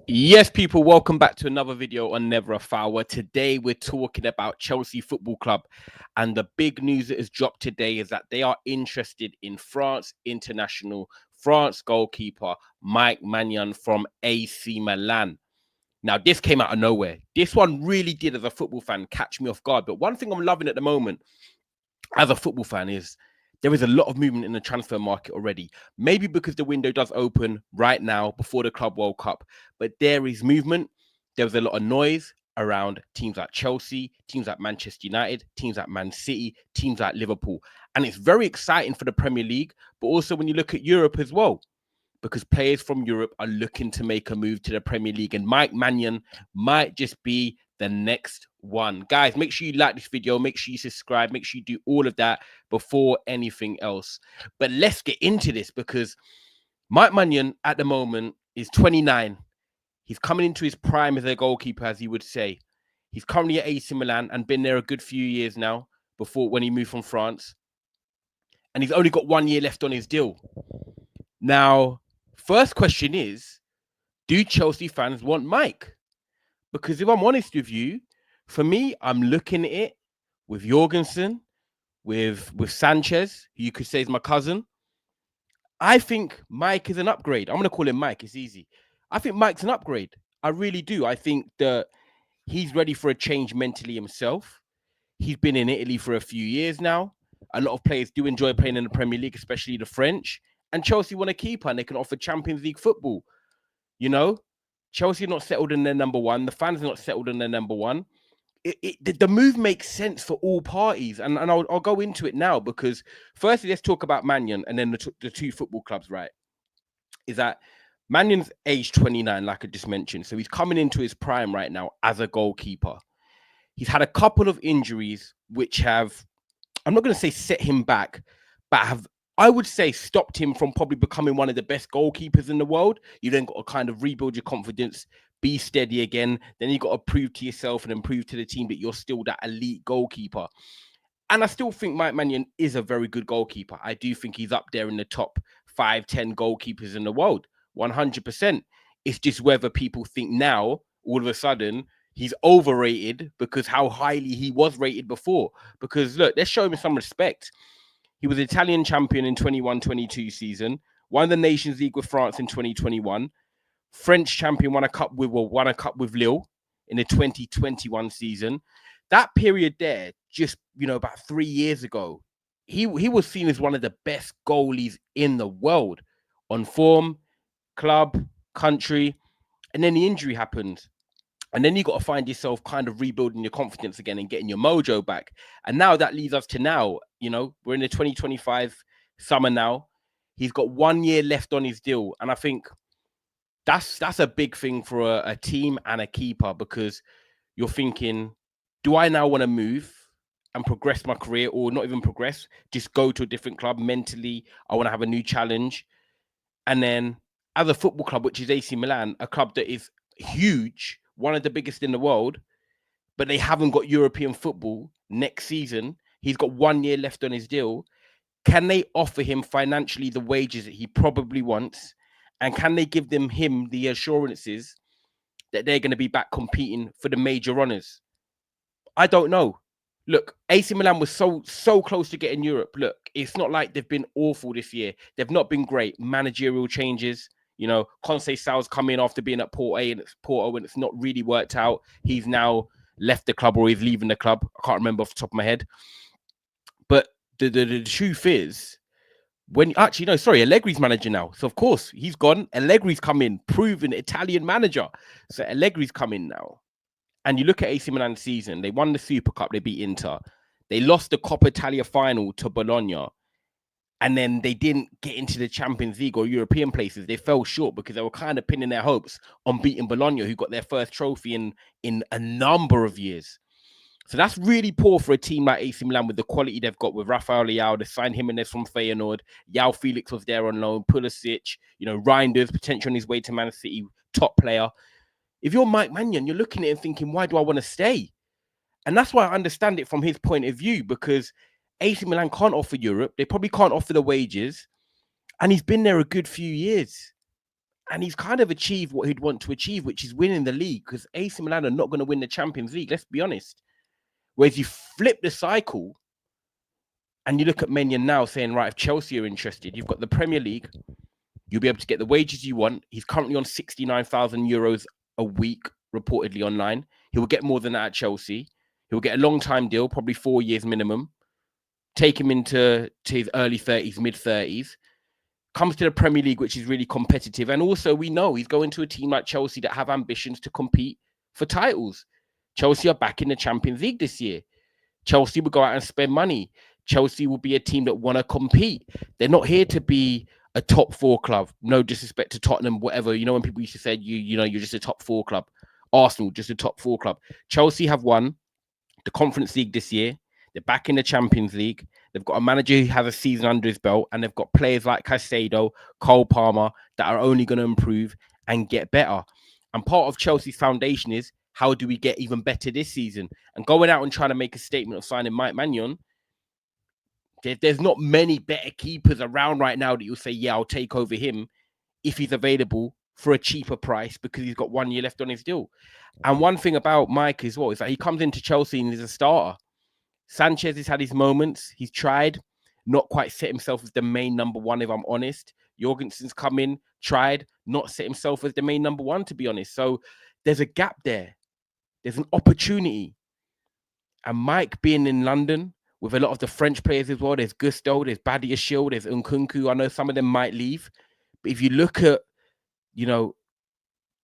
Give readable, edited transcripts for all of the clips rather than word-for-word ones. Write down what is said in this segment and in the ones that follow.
Yes, people, welcome back to another video on Never a Foul. Where today we're talking about Chelsea Football Club, and the big news that has dropped today is that they are interested in France goalkeeper Mike Maignan from AC Milan. Now, this came out of nowhere. This one really did, as a football fan, catch me off guard. But one thing I'm loving at the moment as a football fan is there is a lot of movement in the transfer market already. Maybe because the window does open right now before the Club World Cup, but there is movement. There was a lot of noise around teams like Chelsea, teams like Manchester United, teams like Man City, teams like Liverpool. And it's very exciting for the Premier League, but also when you look at Europe as well, because players from Europe are looking to make a move to the Premier League. And Mike Maignan might just be the next one. Guys, make sure you like this video. Make sure you subscribe. Make sure you do all of that before anything else. But let's get into this because Mike Maignan at the moment is 29. He's coming into his prime as a goalkeeper, as he would say. He's currently at AC Milan and been there a good few years now before when he moved from France. And he's only got 1 year left on his deal. Now, first question is, do Chelsea fans want Mike? Because if I'm honest with you, for me, I'm looking at it with Jorgensen, with Sanchez, who you could say is my cousin. I think Mike is an upgrade. I'm going to call him Mike. It's easy. I think Mike's an upgrade. I really do. I think that he's ready for a change mentally himself. He's been in Italy for a few years now. A lot of players do enjoy playing in the Premier League, especially the French. And Chelsea want a keeper and they can offer Champions League football. You know, Chelsea are not settled in their number one. The fans are not settled in their number one. The move makes sense for all parties. And I'll go into it now because firstly, let's talk about Maignan and then the two football clubs, right? Is that Magnan's age 29, like I just mentioned. So he's coming into his prime right now as a goalkeeper. He's had a couple of injuries which have, I'm not going to say set him back, but have, I would say, stopped him from probably becoming one of the best goalkeepers in the world. You then got to kind of rebuild your confidence, be steady again. Then you got to prove to yourself and then prove to the team that you're still that elite goalkeeper. And I still think Mike Maignan is a very good goalkeeper. I do think he's up there in the top 5, 10 goalkeepers in the world, 100%. It's just whether people think now, all of a sudden, he's overrated because how highly he was rated before. Because look, let's show him some respect. He was Italian champion in 21-22 season, won the Nations League with France in 2021, French champion, won a cup with Lille in the 2021 season. That period there, just about 3 years ago, he was seen as one of the best goalies in the world on form, club, country, and then the injury happened. And then you got to find yourself kind of rebuilding your confidence again and getting your mojo back. And now that leads us to now, we're in the 2025 summer now. He's got 1 year left on his deal. And I think that's a big thing for a team and a keeper because you're thinking, do I now want to move and progress my career or not even progress, just go to a different club mentally? I want to have a new challenge. And then as a football club, which is AC Milan, a club that is huge, one of the biggest in the world, but they haven't got European football next season. He's got 1 year left on his deal. Can they offer him financially the wages that he probably wants? And can they give him the assurances that they're going to be back competing for the major honours? I don't know. Look, AC Milan was so close to getting Europe. Look, it's not like they've been awful this year. They've not been great. Managerial changes. Conceição's come in after being at Porto and it's not really worked out. He's now left the club or he's leaving the club. I can't remember off the top of my head. But the truth is, Allegri's manager now. So of course he's gone. Allegri's come in, proven Italian manager. So Allegri's come in now. And you look at AC Milan season, they won the Super Cup, they beat Inter. They lost the Coppa Italia final to Bologna. And then they didn't get into the Champions League or European places. They fell short because they were kind of pinning their hopes on beating Bologna, who got their first trophy in a number of years. So that's really poor for a team like AC Milan with the quality they've got with Rafael Leao. They signed Jimenez from Feyenoord. João Felix was there on loan. Pulisic, Reinders, potential on his way to Man City, top player. If you're Mike Maignan, you're looking at it and thinking, why do I want to stay? And that's why I understand it from his point of view, because AC Milan can't offer Europe. They probably can't offer the wages. And he's been there a good few years. And he's kind of achieved what he'd want to achieve, which is winning the league, because AC Milan are not going to win the Champions League, let's be honest. Whereas you flip the cycle and you look at Maignan now saying, right, if Chelsea are interested, you've got the Premier League, you'll be able to get the wages you want. He's currently on 69,000 euros a week, reportedly online. He will get more than that at Chelsea. He'll get a long-time deal, probably 4 years minimum. Take him into his early 30s, mid-30s. Comes to the Premier League, which is really competitive. And also, we know he's going to a team like Chelsea that have ambitions to compete for titles. Chelsea are back in the Champions League this year. Chelsea will go out and spend money. Chelsea will be a team that want to compete. They're not here to be a top four club. No disrespect to Tottenham, whatever. You know, when people used to say, you're just a top four club. Arsenal, just a top four club. Chelsea have won the Conference League this year. They're back in the Champions League. They've got a manager who has a season under his belt, and they've got players like Caicedo, Cole Palmer that are only going to improve and get better. And part of Chelsea's foundation is, how do we get even better this season? And going out and trying to make a statement of signing Mike Maignan, there's not many better keepers around right now that you'll say, yeah, I'll take over him if he's available for a cheaper price, because he's got 1 year left on his deal. And one thing about Mike as well is that he comes into Chelsea and he's a starter. Sanchez has had his moments. He's tried, not quite set himself as the main number one, if I'm honest. Jorgensen's come in, tried, not set himself as the main number one, to be honest. So there's a gap there. There's an opportunity. And Mike being in London with a lot of the French players as well, there's Gusto, there's Badiashile, there's Nkunku. I know some of them might leave. But if you look at,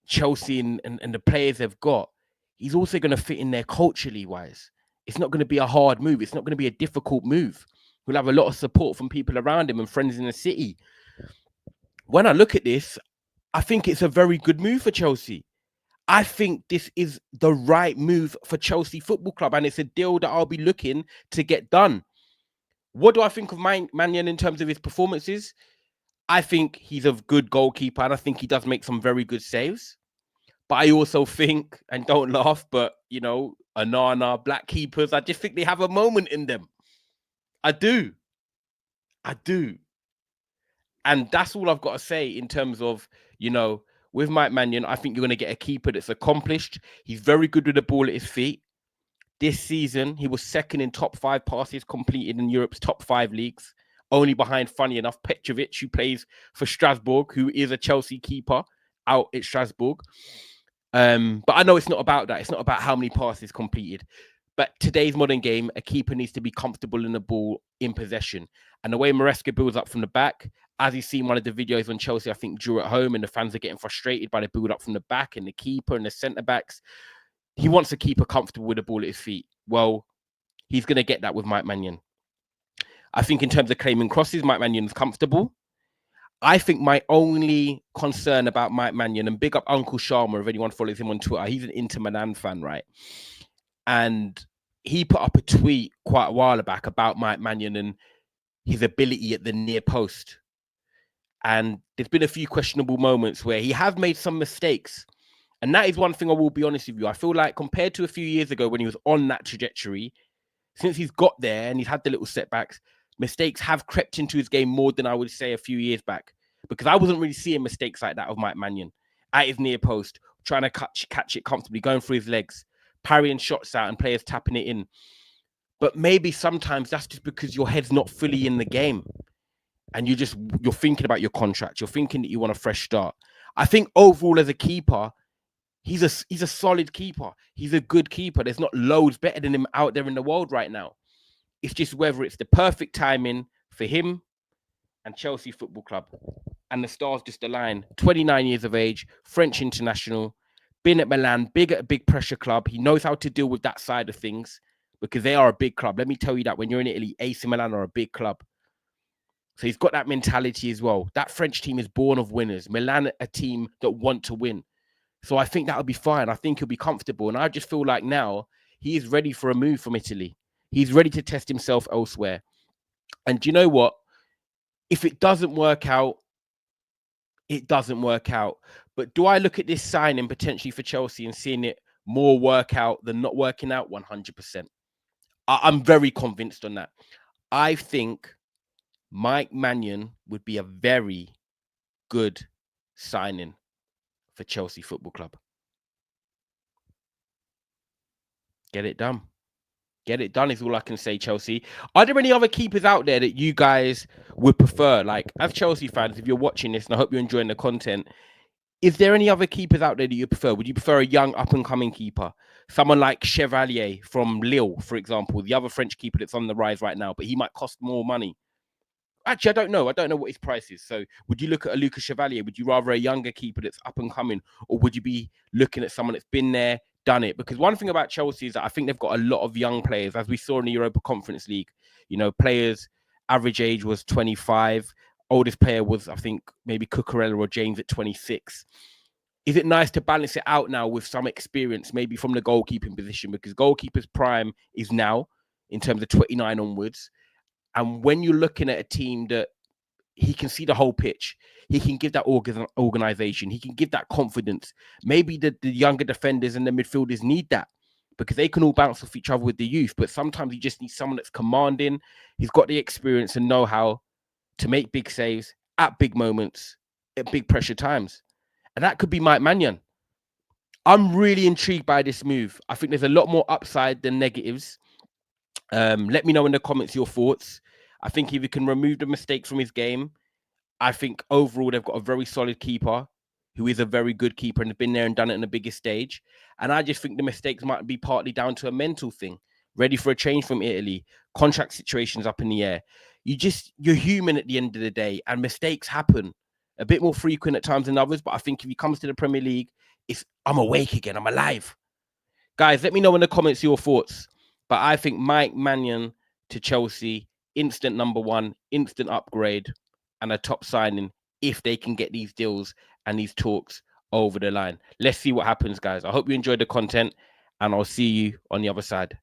Chelsea and the players they've got, he's also going to fit in there culturally wise. It's not going to be a hard move. It's not going to be a difficult move. He'll have a lot of support from people around him and friends in the city. When I look at this, I think it's a very good move for Chelsea. I think this is the right move for Chelsea Football Club, and it's a deal that I'll be looking to get done. What do I think of Maignan in terms of his performances? I think he's a good goalkeeper, and I think he does make some very good saves. But I also think, and don't laugh, but, Anana, black keepers, I just think they have a moment in them. I do. And that's all I've got to say in terms of, with Mike Maignan, I think you're going to get a keeper that's accomplished. He's very good with the ball at his feet. This season, he was second in top 5 passes completed in Europe's top 5 leagues, only behind, funny enough, Petrovic, who plays for Strasbourg, who is a Chelsea keeper out at Strasbourg. But I know it's not about that. It's not about how many passes completed. But today's modern game, a keeper needs to be comfortable in the ball in possession. And the way Maresca builds up from the back, as you've seen one of the videos on Chelsea, I think, drew at home, and the fans are getting frustrated by the build up from the back and the keeper and the centre-backs. He wants a keeper comfortable with the ball at his feet. Well, he's going to get that with Mike Maignan. I think in terms of claiming crosses, Mike Magnan's comfortable. I think my only concern about Mike Maignan, and big up Uncle Sharma, if anyone follows him on Twitter, he's an Inter Milan fan, right? And he put up a tweet quite a while back about Mike Maignan and his ability at the near post. And there's been a few questionable moments where he has made some mistakes. And that is one thing I will be honest with you. I feel like compared to a few years ago when he was on that trajectory, since he's got there and he's had the little setbacks, mistakes have crept into his game more than I would say a few years back. Because I wasn't really seeing mistakes like that of Mike Maignan at his near post, trying to catch it comfortably, going through his legs, parrying shots out and players tapping it in. But maybe sometimes that's just because your head's not fully in the game. And you're thinking about your contract. You're thinking that you want a fresh start. I think overall as a keeper, he's a solid keeper. He's a good keeper. There's not loads better than him out there in the world right now. It's just whether it's the perfect timing for him and Chelsea Football Club. And the stars just align. 29 years of age, French international, been at Milan, big at a big pressure club. He knows how to deal with that side of things because they are a big club. Let me tell you that when you're in Italy, AC Milan are a big club. So he's got that mentality as well. That French team is born of winners. Milan, a team that want to win. So I think that'll be fine. I think he'll be comfortable. And I just feel like now he is ready for a move from Italy. He's ready to test himself elsewhere. And do you know what? If it doesn't work out, it doesn't work out. But do I look at this signing potentially for Chelsea and seeing it more work out than not working out? 100%. I'm very convinced on that. I think Mike Maignan would be a very good signing for Chelsea Football Club. Get it done. Get it done is all I can say, Chelsea. Are there any other keepers out there that you guys would prefer? Like, as Chelsea fans, if you're watching this, and I hope you're enjoying the content, is there any other keepers out there that you prefer? Would you prefer a young up-and-coming keeper? Someone like Chevalier from Lille, for example, the other French keeper that's on the rise right now, but he might cost more money. Actually, I don't know. I don't know what his price is. So would you look at a Lucas Chevalier? Would you rather a younger keeper that's up and coming? Or would you be looking at someone that's been there, done it? Because one thing about Chelsea is that I think they've got a lot of young players, as we saw in the Europa Conference League. You know, players, average age was 25. Oldest player was, I think, maybe Cucurella or James at 26. Is it nice to balance it out now with some experience, maybe from the goalkeeping position? Because goalkeeper's prime is now in terms of 29 onwards. And when you're looking at a team that he can see the whole pitch, he can give that organization, he can give that confidence. Maybe the younger defenders and the midfielders need that because they can all bounce off each other with the youth. But sometimes you just need someone that's commanding. He's got the experience and know-how to make big saves at big moments, at big pressure times. And that could be Mike Maignan. I'm really intrigued by this move. I think there's a lot more upside than negatives. Let me know in the comments your thoughts. I think if he can remove the mistakes from his game, I think overall they've got a very solid keeper who is a very good keeper and has been there and done it in the biggest stage. And I just think the mistakes might be partly down to a mental thing. Ready for a change from Italy, contract situations up in the air. You're human at the end of the day, and mistakes happen. A bit more frequent at times than others, but I think if he comes to the Premier League, I'm awake again, I'm alive. Guys, let me know in the comments your thoughts. But I think Mike Maignan to Chelsea, instant number one, instant upgrade, and a top signing if they can get these deals and these talks over the line. Let's see what happens, guys. I hope you enjoyed the content, and I'll see you on the other side.